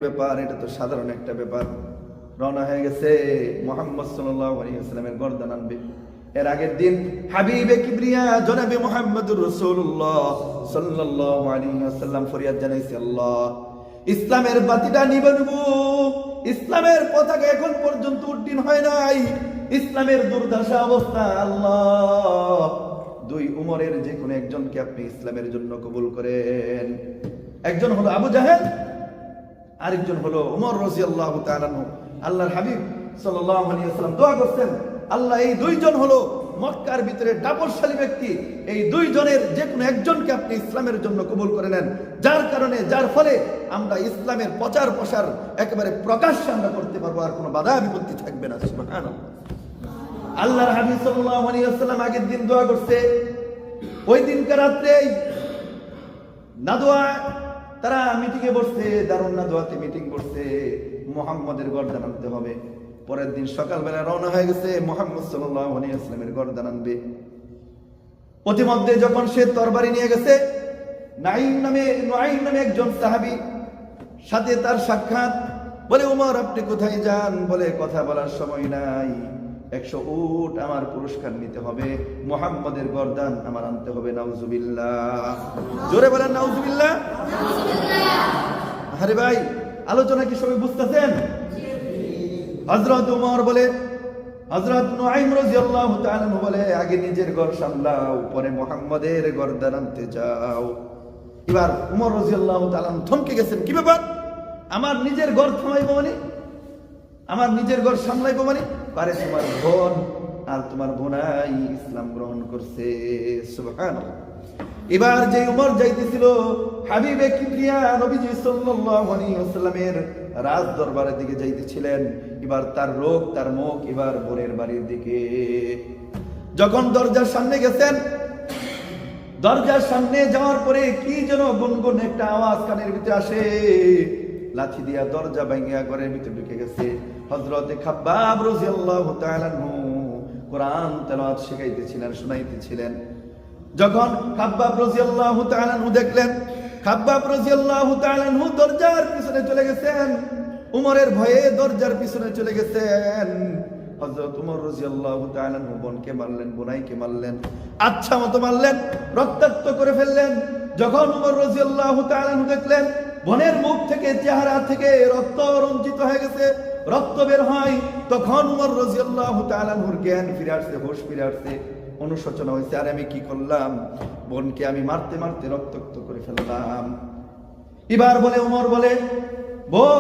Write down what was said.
ব্যাপার, এটা তো সাধারণ একটা ব্যাপার। রওনা হয়ে গেছে, মুহাম্মদ সাল্লাল্লাহু আলাইহি ওয়াসাল্লামের গর্দান আনবে। এর আগের দিন হাবিবে কিবরিয়া জনাবে মুহাম্মদুর রাসূলুল্লাহ সাল্লাল্লাহু আলাইহি ওয়াসাল্লাম ফরিয়াদ জানাইছে, আল্লাহ ইসলামের বাতিটা নিবে নেব, ইসলামের পতাকা এখন পর্যন্ত উড্ডীন হয় নাই, ইসলামের দুর্দশা অবস্থা, আল্লাহ দুই উমরের যে কোনো একজনকে আপনি ইসলামের জন্য কবুল করেন। একজন হলো আবু জাহেল, আরেকজন হলো উমর রাদিয়াল্লাহু তাআলা আনহু। আল্লাহর হাবিব সাল্লাল্লাহু আলাইহি ওয়াসাল্লাম দোয়া করতেন, আল্লাহ এই দুইজন হলো মক্কার ভিতরে দাপটশালী ব্যক্তি, এই দুইজনের যে কোনো একজনকে আপনি ইসলামের জন্য কবুল করে নেন, যার ফলে আমরা ইসলামের প্রচার প্রসার একেবারে প্রকাশ্যে আমরা করতে পারবো, আর কোনো বাধা বিপত্তি থাকবে না। সুবহানাল্লাহ। আল্লাহর হাবিব সাল্লাল্লাহু আলাইহি ওয়াসাল্লাম আগের দিন দোয়া করছে, ওই দিনকার রাত্রেই নাদোয়া তারা মিটিংয়ে বসছে, দারুন নাদোয়াতে মিটিং করছে, মুহাম্মাদের গর্দান আনতে হবে। পরের দিন সকালবেলা রওনা হয়ে গেছে, মুহাম্মদ সাল্লাল্লাহু আলাইহি ওয়াসাল্লামের গর্দান আনবে। প্রতিমধ্যে যখন সে তরবারি নিয়ে গেছে, নুআইম নামে একজন সাহাবী সাথে তার সাক্ষাৎ, বলে ওমর আপনি কোথায় যান? বলে কথা বলার সময় নাই, 100 উট আমার পুরস্কার নিতে হবে, মুহাম্মাদের গর্দান আমার আনতে হবে। নাউজুবিল্লাহ, জোরে বলেন নাউজুবিল্লাহ। আরে ভাই, আলোচনা কি সবাই বুঝতেছেন? হযরত ওমর বলে, হযরত নুআইম রাদিয়াল্লাহু তাআলা বলে, আগে নিজের ঘর সামলাও, পরে মুহাম্মাদের গর্দান আনতে যাও। এবার ওমর রাদিয়াল্লাহু তাআলা থমকে গেছেন, কি ব্যাপার? আমার নিজের ঘর থামাইবো মানে, আমার নিজের ঘর সামলাইবো মানে? পারে তোমার বোন আর তোমার বোনাই ইসলাম গ্রহণ করছে। সুবহানাল্লাহ। এবার যে উমর যাইতেছিল হাবিবে কিবরিয়া নবীজি সাল্লাল্লাহু আলাইহি ওয়াসাল্লামের রাজ দরবারের দিকে যাইতেছিলেন, এবার তার রোগ তার মুখ এবার বোনের বাড়ির দিকে। যখন দরজার সামনে গেছেন, দরজার সামনে যাওয়ার পরে কি যেন গুনগুন একটা আওয়াজ কানের ভিতরে আসে, লাঠি দিয়া দরজা ভাঙিয়া ঘরের ভিতরে ঢুকে গেছে। হযরতে খাব্বাব রাদিয়াল্লাহু তাআলা আনহু কোরআন তেলাওয়াত শিখাইতেছিলেন, শোনাইতেছিলেন। যখন খাব্বাব রাদিয়াল্লাহু তাআলা আনহু দেখলেন, খাব্বাব রাদিয়াল্লাহু তাআলা আনহু দরজার পিছনে চলে গেছেন, উমরের ভয়ে দরজার পিছনে চলে গেছেন। হযরত উমর রাদিয়াল্লাহু তাআলা আনহু বোনকে মারলেন, বোনাইকে মারলেন, আচ্ছা মতো মারলেন, রক্তাক্ত করে ফেললেন। যখন উমর রাদিয়াল্লাহু তাআলা আনহু দেখলেন বোনের মুখ থেকে, চেহারা থেকে রক্ত রঞ্জিত হয়ে গেছে, রক্ত বের হয়, তখন উমর রাদিয়াল্লাহু তাআলা আনহুর জ্ঞান ফিরে আসছে, হুঁশ ফিরে আসছে, অনুশোচনা হয়েছে, আর আমি কি করলাম? বোনকে আমি মারতে মারতে রক্তাক্ত করে ফেললাম। এবার বলে উমর বলে, বোন